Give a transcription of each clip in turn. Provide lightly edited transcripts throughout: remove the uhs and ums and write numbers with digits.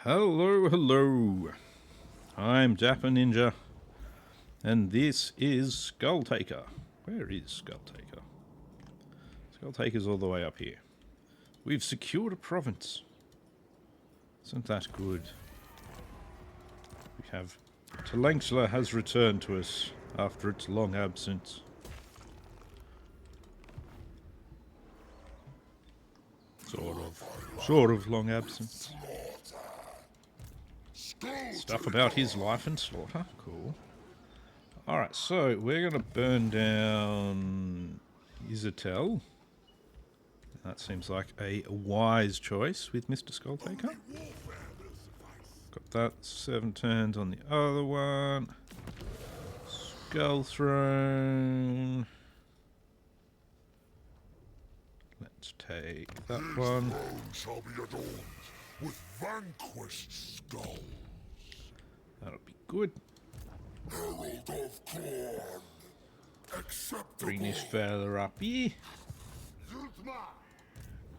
Hello, hello. I'm Jappa Ninja, and this is Skulltaker. Where is Skulltaker? Skulltaker's all the way up here. We've secured a province. Isn't that good? We have... Talanxla has returned to us after its long absence. Sort of long absence. Stuff about his life and slaughter. Cool. Alright, so we're going to burn down Izatel. That seems like a wise choice with Mr. Skulltaker. Got that. 7 turns on the other one. Skull Throne. Let's take that one. Shall be adorned with vanquished skulls. That'll be good. Herald of Corn. Acceptable. Bring this fella up here. Yutma.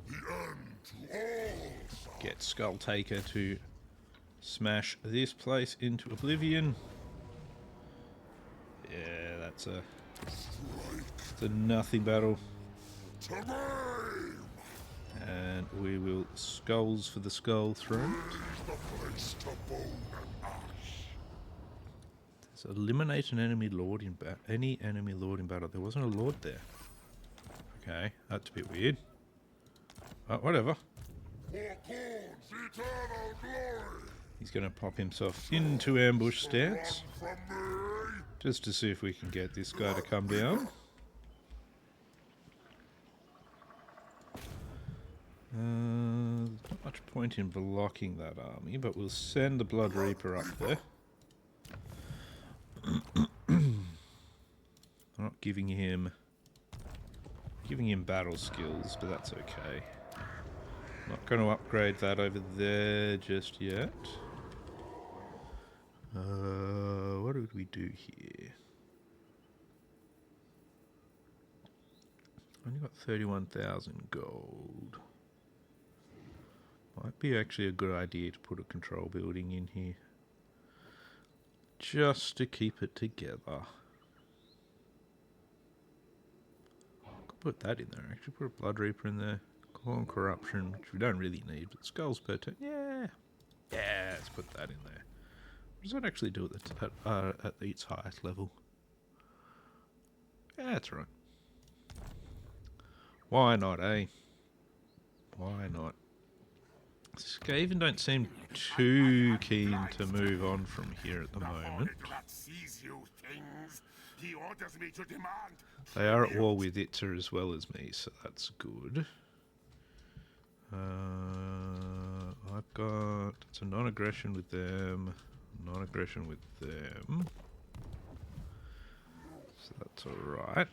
The end to all. Get Skulltaker to smash this place into oblivion. Yeah, that's a nothing battle. And we will skulls for the skull throne. So eliminate an enemy lord in any enemy lord in battle. There wasn't a lord there. Okay, that's a bit weird. Whatever. He's going to pop himself into ambush stance. Just to see if we can get this guy to come down. There's not much point in blocking that army, but we'll send the Blood Reaper up there. Not giving him battle skills, but that's okay. Not going to upgrade that over there just yet. What did we do here? Only got 31,000 gold. Might be actually a good idea to put a control building in here. Just to keep it together. Could put that in there. Actually put a Blood Reaper in there. Corn Corruption, which we don't really need, but Skulls per turn. Yeah, let's put that in there. What does that actually do at its highest level? Yeah, that's right. Why not, eh? Why not? Skaven don't seem too keen to move on from here at the moment. They are at war with Itza as well as me, so that's good. I've got... It's a non-aggression with them, non-aggression with them. So that's alright.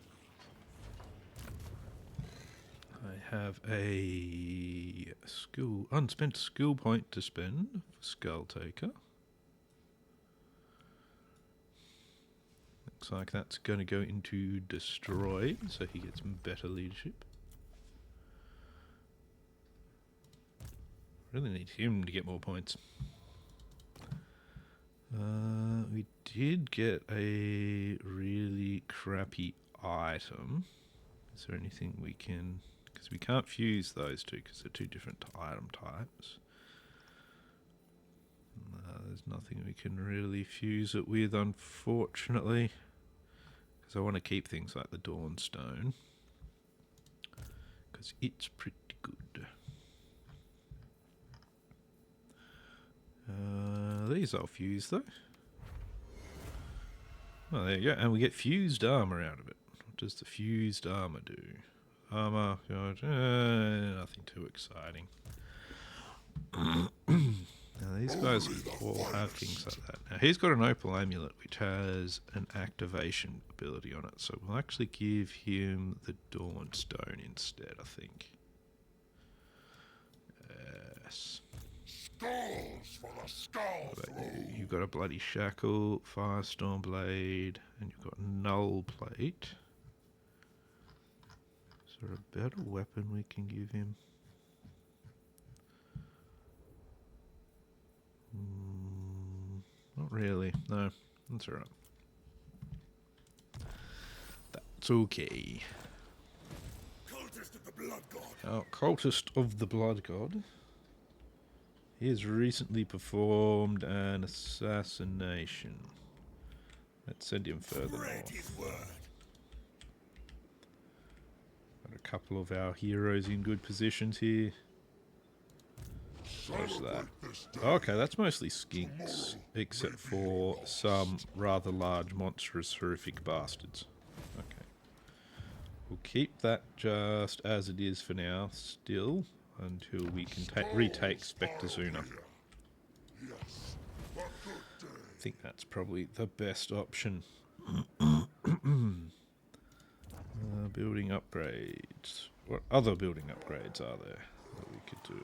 I have a unspent skill point to spend for Skulltaker. Looks like that's going to go into destroy, so he gets better leadership. Really need him to get more points. We did get a really crappy item. Is there anything we can... Because we can't fuse those two because they're two different item types. There's nothing we can really fuse it with, unfortunately. Because I want to keep things like the Dawnstone. Because it's pretty good. These I'll fuse though. Oh, there you go. And we get fused armor out of it. What does the fused armor do? Armor, nothing too exciting. Now these guys all have things like that. Now he's got an opal amulet which has an activation ability on it, so we'll actually give him the Dawnstone instead, I think. Yes. Skulls for the skull throne. You've got a bloody shackle, firestorm blade, and you've got null plate. Is there a better weapon we can give him? Not really. No, that's alright. That's okay. Cultist of the Blood God. Our cultist of the Blood God. He has recently performed an assassination. Let's send him further Spread his north. word. Got a couple of our heroes in good positions here. What's that? Okay, that's mostly skinks, except for some rather large, monstrous, horrific bastards. Okay. We'll keep that just as it is for now, still, until we can retake Spectre Zuna. Yes. A good day. I think that's probably the best option. Building upgrades. What other building upgrades are there that we could do?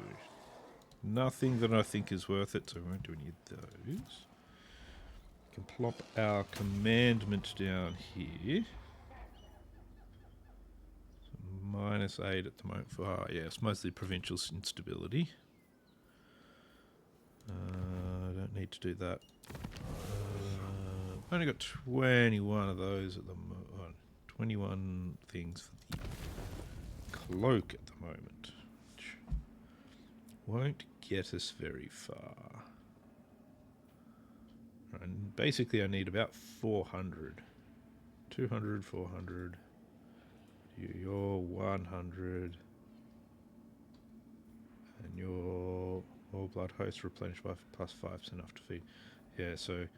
Nothing that I think is worth it, so we won't do any of those. We can plop our commandment down here. So -8 at the moment for, yes, mostly provincial instability. I don't need to do that. I've only got 21 of those at the moment. 21 things for the cloak at the moment. Which won't get us very far. And basically I need about 400. 200, 400. You're 100. And your all blood host replenished by +5 enough to feed. Yeah, so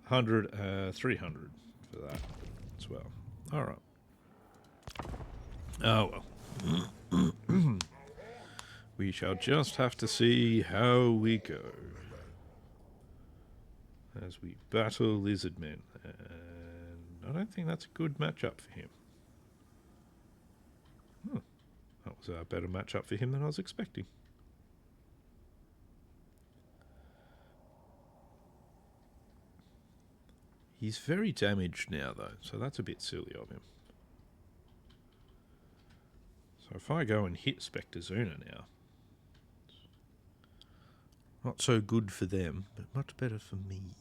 100, 300 for that as well. Alright. Oh well. We shall just have to see how we go as we battle lizardmen. And I don't think that's a good matchup for him. That was a better matchup for him than I was expecting. He's very damaged now, though, so that's a bit silly of him. So if I go and hit Spectre Zuna now, not so good for them, but much better for me.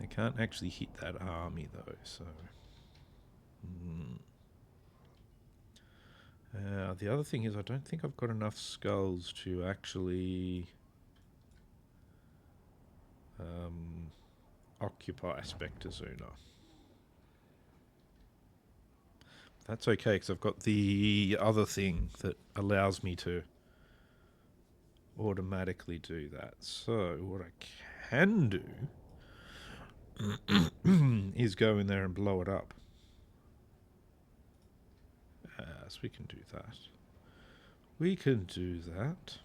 They can't actually hit that army, though, so... the other thing is I don't think I've got enough skulls to actually occupy Spectre Zuna. That's okay, because I've got the other thing that allows me to automatically do that. So what I can do is go in there and blow it up. So we can do that. We can do that.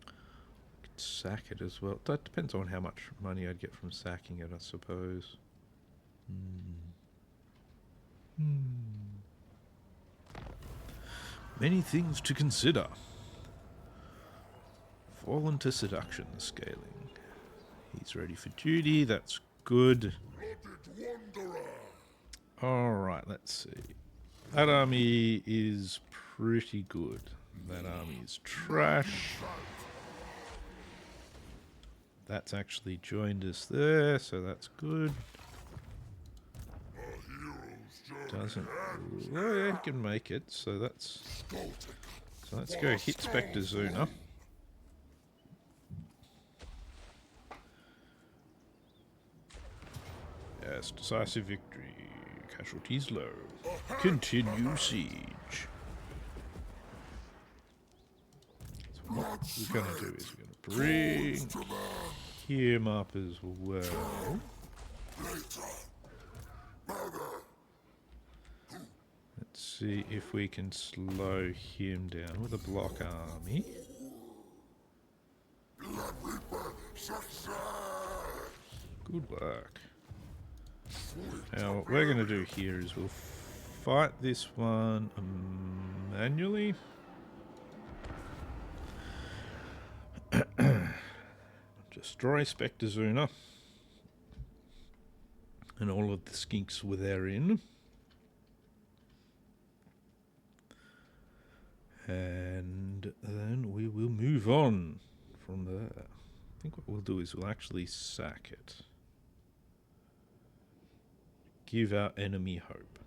We could sack it as well. That depends on how much money I'd get from sacking it, I suppose. Many things to consider. Fallen to seduction, the scaling. He's ready for duty, that's good. Alright, let's see. That army is pretty good. That army is trash. That's actually joined us there, so that's good. Doesn't... Well, yeah, he can make it, so that's... So let's go hit Spectre Zuna. Yes, decisive victory. Casualties low. Continue siege. So what we're going to do is we're going to bring him up as well. Let's see if we can slow him down with a block army. Good work. Now what we're going to do here is we'll fight this one manually. Destroy Spectre Zuna and all of the skinks were therein. And then we will move on from there. I think what we'll do is we'll actually sack it. Give our enemy hope.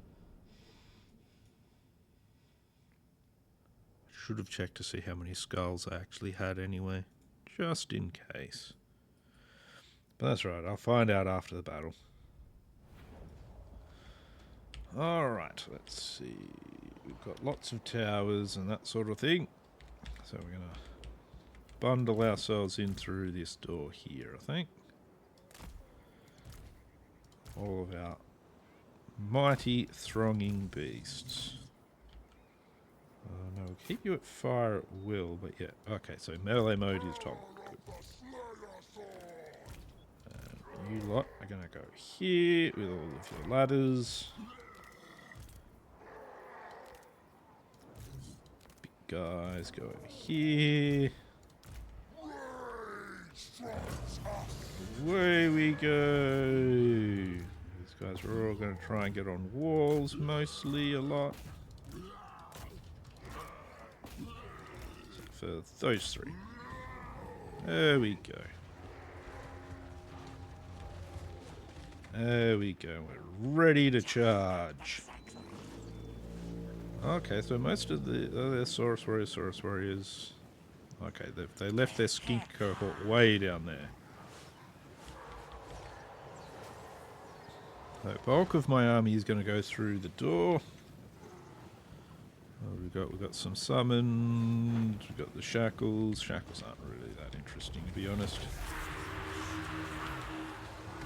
Should have checked to see how many skulls I actually had anyway, just in case. But that's right, I'll find out after the battle. Alright, let's see. We've got lots of towers and that sort of thing. So we're going to bundle ourselves in through this door here, I think. All of our mighty thronging beasts. No, we'll keep you at fire at will, but yeah. Okay, so melee mode is toggled. And you lot are going to go here with all of your ladders. Big guys go over here. Away we go. These guys are all going to try and get on walls mostly a lot. For those three. There we go. There we go. We're ready to charge. Okay, so most of the they're Saurus Warriors. Okay, they left their skink cohort way down there. The bulk of my army is going to go through the door. We've got some summoned, we've got the shackles. Shackles aren't really that interesting, to be honest.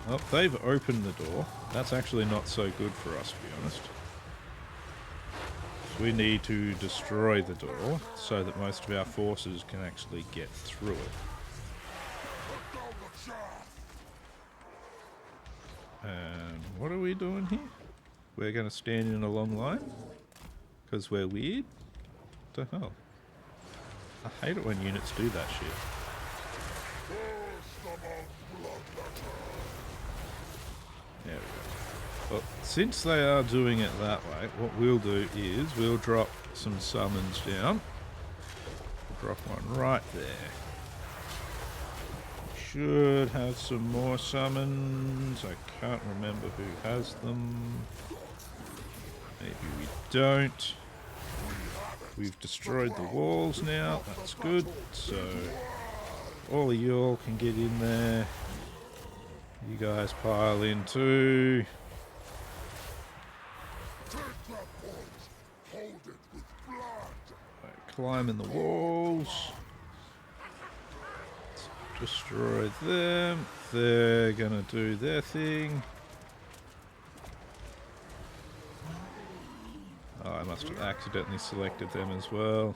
Oh, they've opened the door. That's actually not so good for us, to be honest. We need to destroy the door so that most of our forces can actually get through it. And what are we doing here? We're going to stand in a long line? Because we're weird? What the hell? I hate it when units do that shit. There we go. Well, since they are doing it that way, what we'll do is we'll drop some summons down. We'll drop one right there. We should have some more summons. I can't remember who has them. Maybe we don't. We've destroyed the walls now. That's good. So all of you all can get in there. You guys pile in too. Right, climbing the walls. Let's destroy them. They're gonna do their thing. Oh, I must have accidentally selected them as well.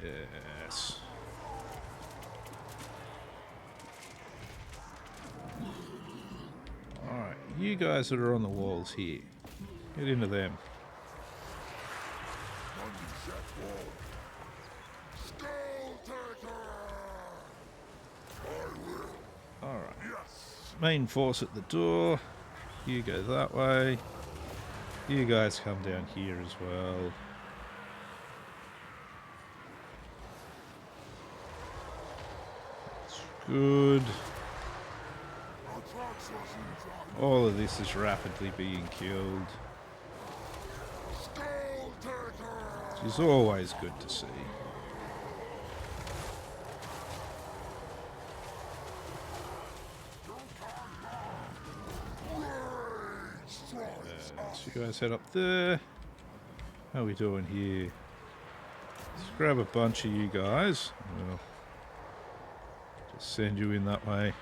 Yes. Alright, you guys that are on the walls here, get into them. Alright. Main force at the door. You go that way. You guys come down here as well. That's good. All of this is rapidly being killed, which is always good to see. So you guys head up there. How are we doing here? Let's grab a bunch of you guys. We'll just send you in that way.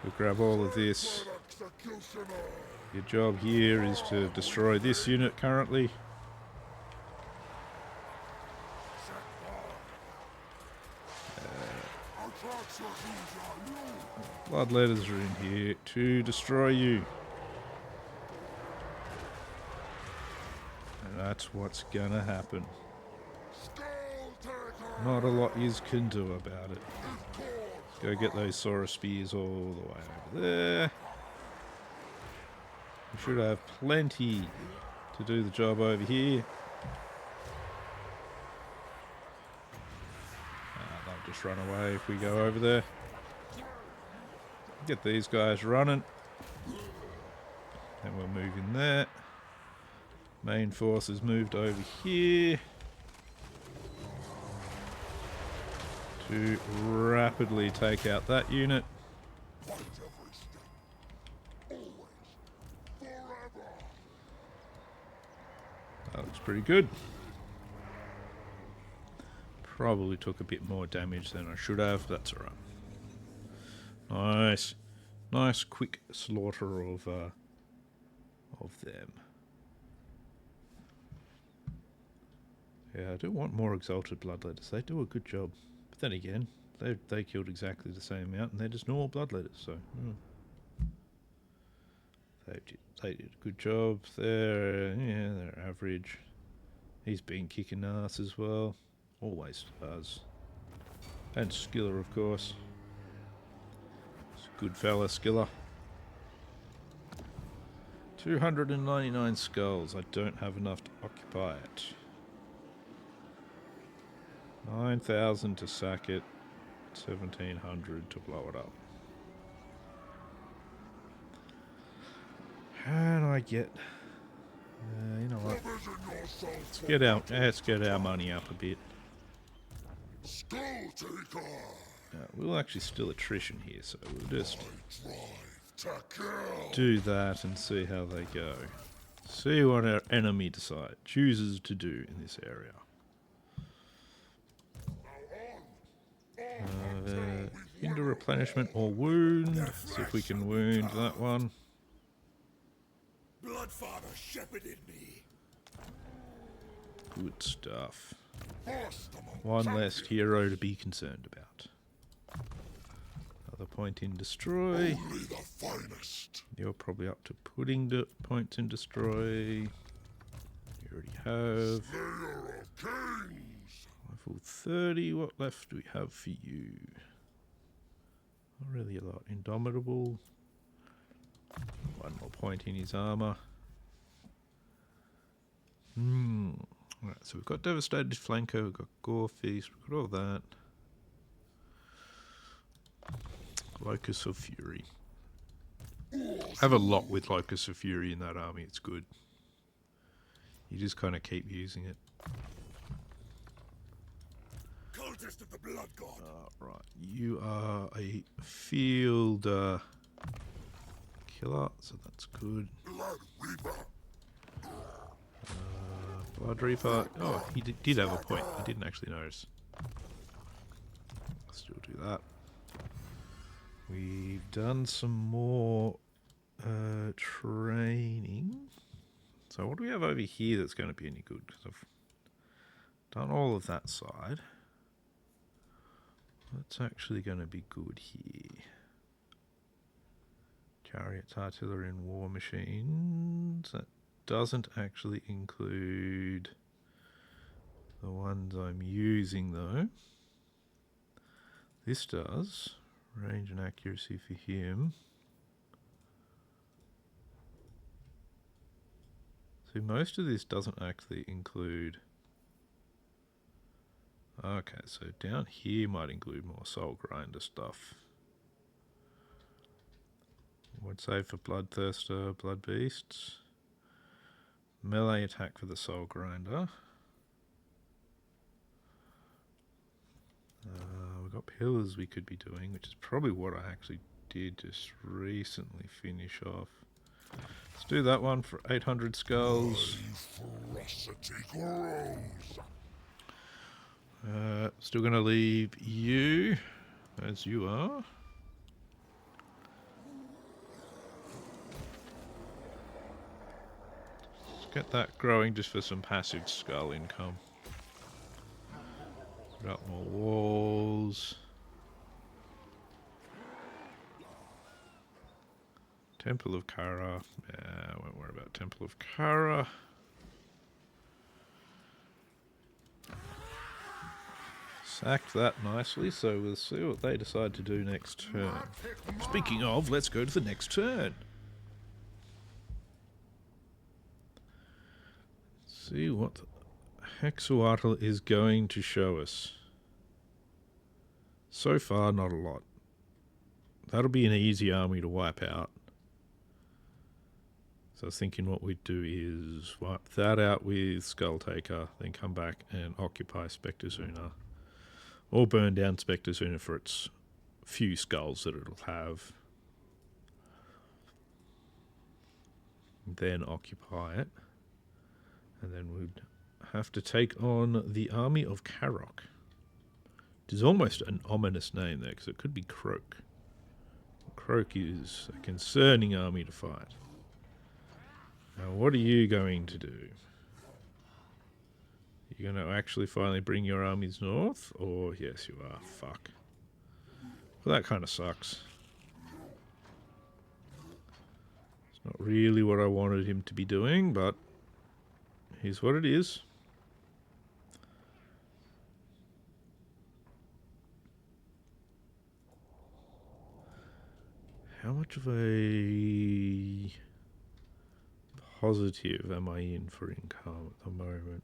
We'll grab all of this. Your job here is to destroy this unit currently. Bloodletters are in here to destroy you. And that's what's gonna happen. Not a lot you can do about it. Go get those Saurus spears all the way over there. We should have plenty to do the job over here. They'll just run away if we go over there. Get these guys running. And we'll move in there. Main force has moved over here to rapidly take out that unit. That looks pretty good. Probably took a bit more damage than I should have. That's alright. Nice. Nice quick slaughter of them. Yeah, I do want more exalted bloodletters. They do a good job. But then again, they killed exactly the same amount and they're just normal bloodletters, so they did a good job. They're average. He's been kicking ass as well. Always does. And Skiller, of course. He's a good fella, Skiller. 299 skulls. I don't have enough to occupy it. 9,000 to sack it. 1,700 to blow it up. And I get... you know what? Let's get our money up a bit. Skulltaker! We'll actually still attrition here, so we'll just do that and see how they go. See what our enemy chooses to do in this area. Into replenishment or wound. See if we can wound that one. Bloodfather shepherded me. Good stuff. One less hero to be concerned about. Another point in destroy. Only the finest. You're probably up to putting the points in destroy. You already have. Slayer of kings. Level 30. What left do we have for you? Not really a lot. Indomitable. One more point in his armor. Alright, so we've got Devastated Flanker, we've got Gore Feast, we've got all that. Locus of Fury. I have a lot with Locus of Fury in that army, it's good. You just kind of keep using it. Cultist of the Blood God. Right, you are a field killer, so that's good. Blood Reaper. Blood Reaper. Oh, he did have a point. I didn't actually notice. Still do that. We've done some more training. So what do we have over here that's going to be any good? Because I've done all of that side. What's actually going to be good here? Chariots, artillery, and war machines. That doesn't actually include the ones I'm using though. This does. Range and accuracy for him. See, most of this doesn't actually include... Okay, so down here might include more soul grinder stuff. Would say for Bloodthirster, Blood Beasts. Melee attack for the soul grinder. We've got pillars we could be doing, which is probably what I actually did just recently finish off. Let's do that one for 800 skulls. Ferocity grows. Still going to leave you as you are. Let's get that growing just for some passive skull income. Got more walls. Temple of Kara. Yeah, I won't worry about Temple of Kara. Sacked that nicely, so we'll see what they decide to do next turn. Speaking of, let's go to the next turn. See what Hexawatl is going to show us. So far, not a lot. That'll be an easy army to wipe out. So I was thinking what we'd do is wipe that out with Skulltaker, then come back and occupy Spectezuna. Or burn down Spectezuna for its few skulls that it'll have. Then occupy it. And then we'd have to take on the army of Karok. It is almost an ominous name there, because it could be Croak. Croak is a concerning army to fight. Now, what are you going to do? You're going to actually finally bring your armies north? Or, yes, you are. Fuck. Well, that kind of sucks. It's not really what I wanted him to be doing, but here's what it is. How much of a positive am I in for income at the moment?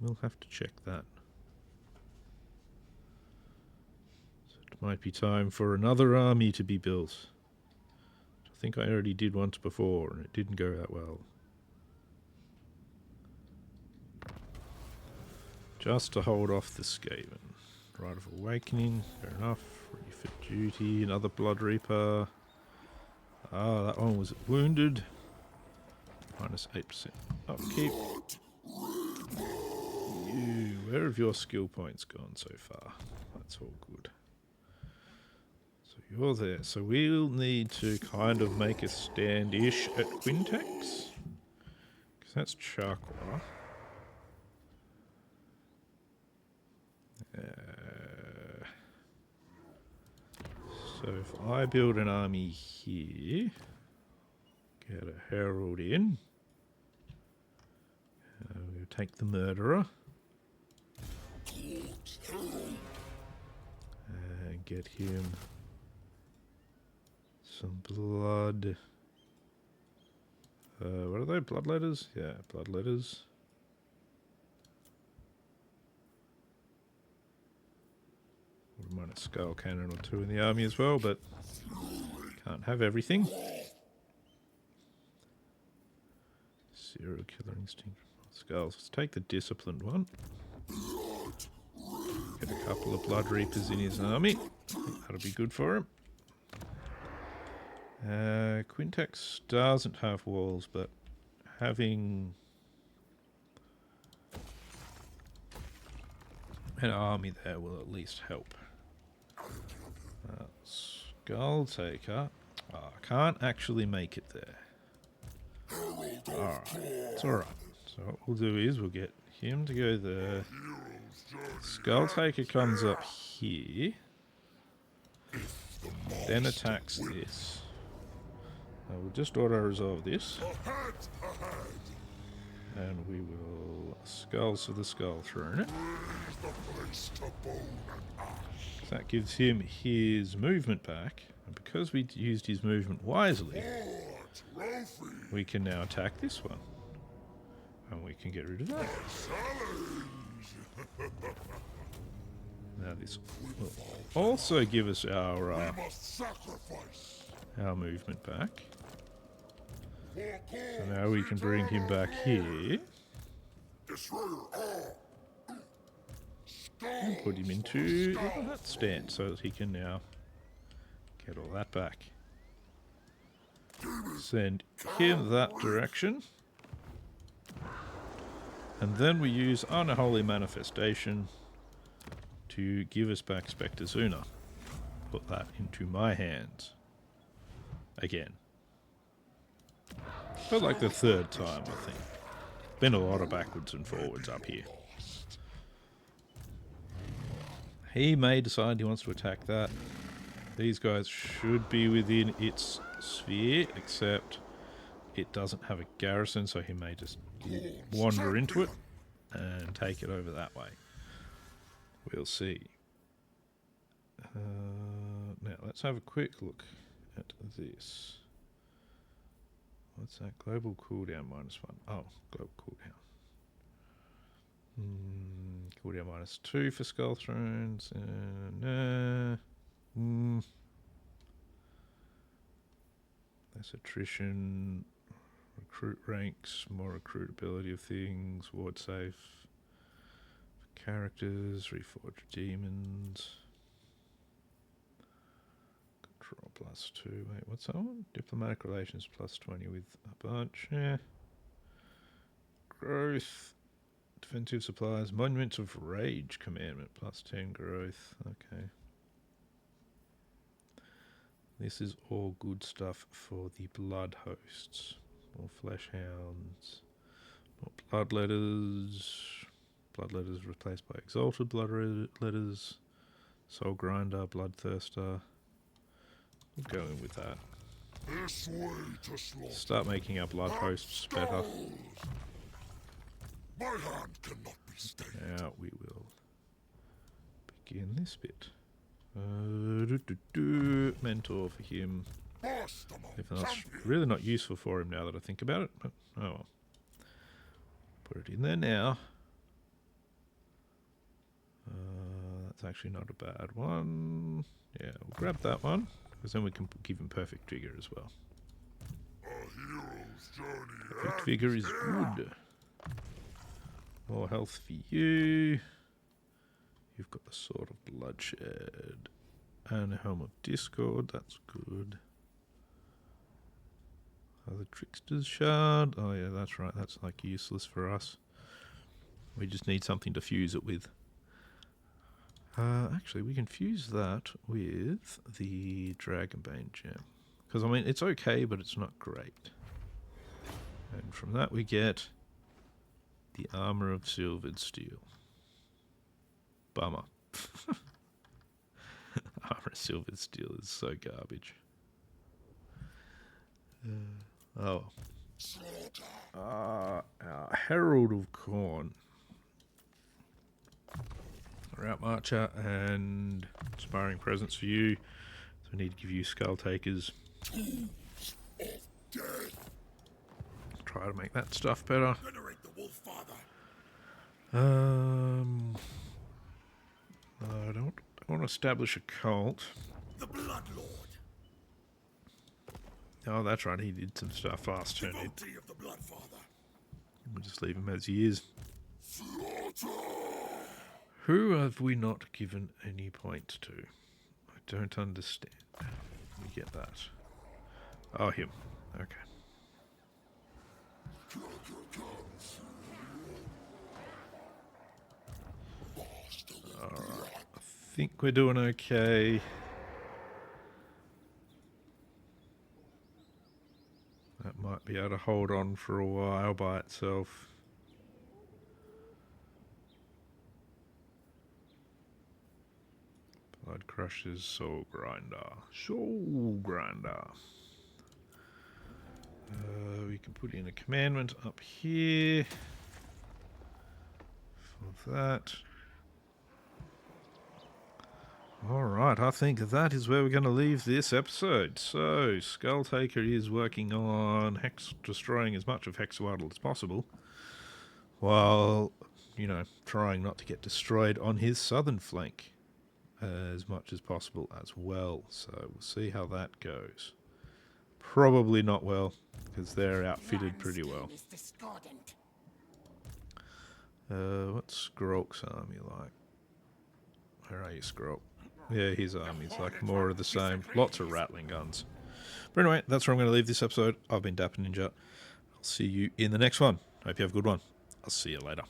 We'll have to check that. So it might be time for another army to be built. I think I already did once before and it didn't go that well. Just to hold off the Skaven. Rite of Awakening, fair enough. Ready for duty, another Blood Reaper. Ah, that one was wounded. Minus 8% upkeep. You, where have your skill points gone so far? That's all good. So you're there. So we'll need to kind of make a stand-ish at Quintex. Because that's Chakra. So if I build an army here, get a herald in, we'll take the murderer, and get him some blood. What are they? Blood letters? Yeah, blood letters. Wouldn't mind a skull cannon or two in the army as well, but can't have everything. Serial killer instinct. Skulls. Let's take the disciplined one. Get a couple of blood reapers in his army. That'll be good for him. Quintex doesn't have walls, but having an army there will at least help. Skulltaker. Oh, I can't actually make it there. Alright, it's alright. So what we'll do is we'll get him to go there. Skulltaker comes up here. Then attacks this. Now we'll just auto-resolve this. And we will skulls for the skull throne. That gives him his movement back. And because we used his movement wisely, we can now attack this one. And we can get rid of that. Now this will also give us our movement back. So now we can bring him back here. And put him into that stand so that he can now get all that back. Send him that direction. And then we use Unholy Manifestation to give us back Spectezuna. Put that into my hands. Again. But like the third time, I think. Been a lot of backwards and forwards up here. He may decide he wants to attack that. These guys should be within its sphere, except it doesn't have a garrison, so he may just wander into it and take it over that way. We'll see. Now, let's have a quick look at this. What's that? Global cooldown -1. Oh, global cooldown. Cooldown -2 for Skull Thrones. That's attrition. Recruit ranks. More recruitability of things. Ward safe. For characters. Reforged demons. Control +2. Wait, what's that one? Diplomatic relations +20 with a bunch. Yeah. Growth. Defensive supplies. Monuments of Rage commandment +10 growth. Okay. This is all good stuff for the blood hosts. More flesh hounds. More bloodletters. Bloodletters replaced by exalted bloodletters. Soul grinder, bloodthirster. We'll go in with that. This way to slaughter. Start making our blood hosts better. My hand cannot be stayed. Now we will begin this bit. Mentor for him. If that's really not useful for him now that I think about it, but oh well. Put it in there now. That's actually not a bad one. Yeah, we'll grab that one, because then we can give him perfect vigor as well. A hero's journey. Perfect vigor is good. More health for you. You've got the Sword of Bloodshed and a Helm of Discord. That's good. The Trickster's Shard. Oh yeah, that's right. That's like useless for us. We just need something to fuse it with. Actually, we can fuse that with the Dragonbane Gem. Because, I mean, it's okay, but it's not great. And from that we get the Armor of Silvered Steel. Bummer. Armor of Silvered Steel is so garbage. Oh. Our Herald of Corn. Route Marcher and Inspiring Presence for you. So we need to give you Skulltakers. Try to make that stuff better. I don't want to establish a cult. The Blood Lord. Oh, that's right. He did some stuff last turn. Devotee of the Bloodfather. We'll just leave him as he is. Slaughter. Who have we not given any points to? I don't understand. Let me get that. Oh, him. Okay. Alright. I think we're doing okay. That might be able to hold on for a while by itself. Blood Crusher's Soul Grinder. Soul Grinder. We can put in a commandment up here for that. Alright, I think that is where we're going to leave this episode. So, Skulltaker is working on destroying as much of Hexawaddle as possible, while, you know, trying not to get destroyed on his southern flank as much as possible as well. So, we'll see how that goes. Probably not well, because they're outfitted pretty well. What's Skrolk's army like? Where are you, Skrolk? Yeah, his army's like more of the same. Lots of rattling guns. But anyway, that's where I'm going to leave this episode. I've been Dapper Ninja. I'll see you in the next one. Hope you have a good one. I'll see you later.